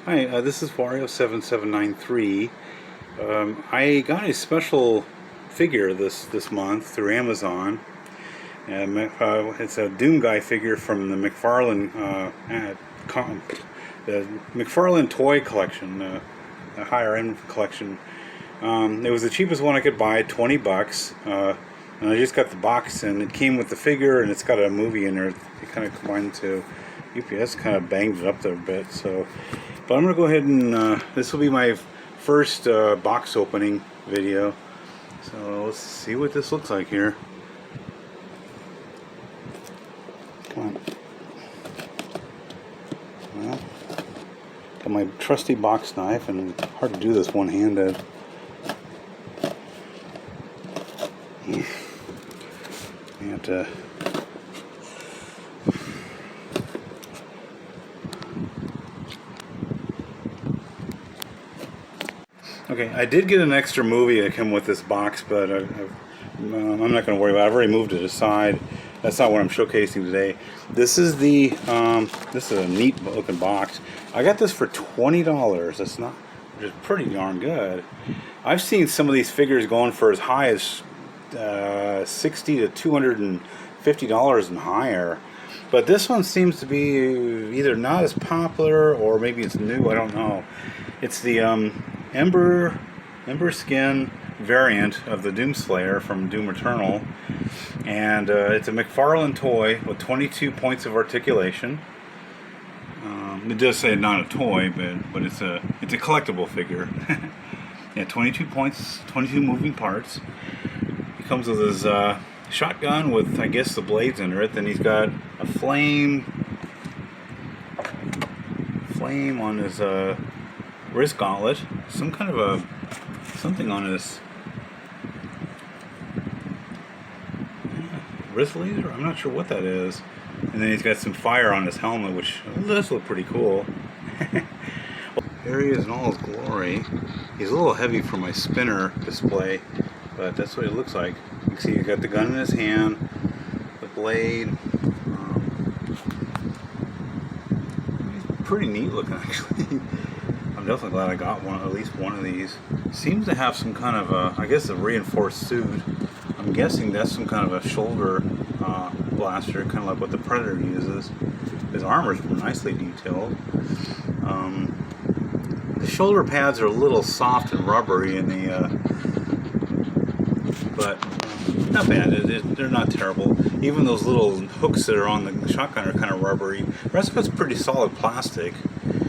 Hi, this is Wario7793. I got a special figure this month through Amazon. It's a Doom Guy figure from the the McFarlane toy collection, a higher end collection. It was the cheapest one I could buy, 20 bucks. And I just got the box, and it came with the figure, and it's got a movie in there. It kind of combined to UPS, kind of banged it up there a bit. But I'm going to go ahead and this will be my first box opening video. So let's see what this looks like here. Come on. Well, got my trusty box knife, and hard to do this one-handed. You have to. Okay, I did get an extra movie that came with this box, but I'm not going to worry about it. I've already moved it aside. That's not what I'm showcasing today. This is this is a neat looking box. I got this for $20. That's not, which is pretty darn good. I've seen some of these figures going for as high as $60 to $250 and higher. But this one seems to be either not as popular, or maybe it's new. I don't know. It's the ember skin variant of the Doomslayer from Doom Eternal, and it's a McFarlane toy with 22 points of articulation. It does say not a toy, but it's a collectible figure. Yeah, 22 points, 22 moving parts. He comes with his shotgun with, I guess, the blades under it. Then he's got a flame on his wrist gauntlet, some kind of something on his wrist laser. I'm not sure what that is. And then he's got some fire on his helmet, which does look pretty cool. There he is in all his glory. He's a little heavy for my spinner display, but that's what it looks like. You can see he's got the gun in his hand, the blade. He's pretty neat looking, actually. I'm definitely glad I got one, at least one of these. Seems to have some kind of I guess a reinforced suit. I'm guessing that's some kind of a shoulder blaster, kind of like what the Predator uses. His armor's nicely detailed. The shoulder pads are a little soft and rubbery, and but not bad. They're not terrible. Even those little hooks that are on the shotgun are kind of rubbery. The rest of it's pretty solid plastic.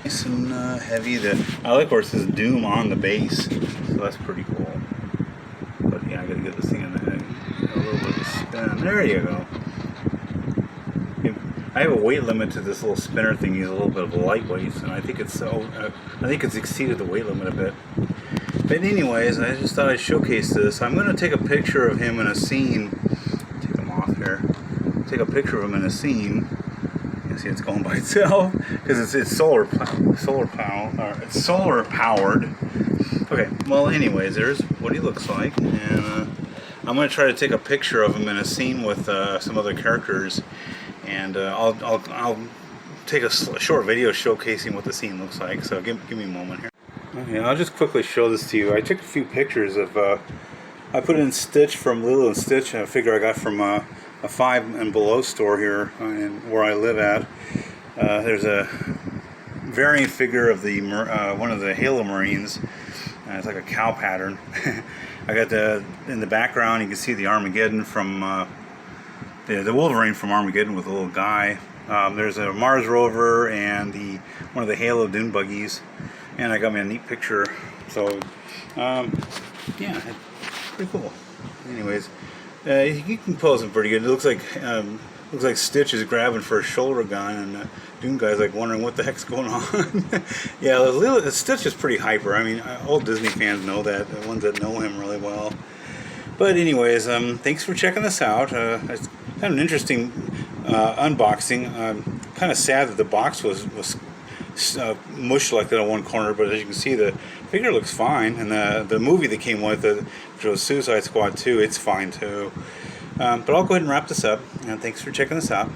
Nice and heavy. I like where it says Doom on the base, so that's pretty cool. But yeah, I gotta get this thing in a little bit of a spin. There you go. I have a weight limit to this little spinner thing. He's a little bit of a lightweight, and I think it's exceeded the weight limit a bit. But anyways, I just thought I'd showcase this. I'm going to take a picture of him in a scene. Take him off here. Take a picture of him in a scene. You can see it's going by itself because it's solar powered. Okay. Well, anyways, there's what he looks like, and I'm going to try to take a picture of him in a scene with some other characters, and I'll take a short video showcasing what the scene looks like. So give me a moment here. Okay, I'll just quickly show this to you. I took a few pictures of, I put in Stitch from Lilo and Stitch, a figure I got from a 5 and Below store here where I live at. There's a variant figure of the one of the Halo Marines. It's like a cow pattern. I got in the background, you can see the Armageddon from, the Wolverine from Armageddon with a little guy. There's a Mars rover and one of the Halo dune buggies. And I got me a neat picture, so yeah, it's pretty cool. Anyways, you can pose him pretty good. It looks like Stitch is grabbing for a shoulder gun, and Doom Guy's like wondering what the heck's going on. Yeah, Stitch is pretty hyper. I mean, all Disney fans know that, the ones that know him really well. But anyways, thanks for checking this out. It's kind of an interesting unboxing. I'm kind of sad that the box was mushed like that on one corner, but as you can see, the figure looks fine, and the movie that came with it, which was Suicide Squad 2, it's fine too. But I'll go ahead and wrap this up, and thanks for checking this out.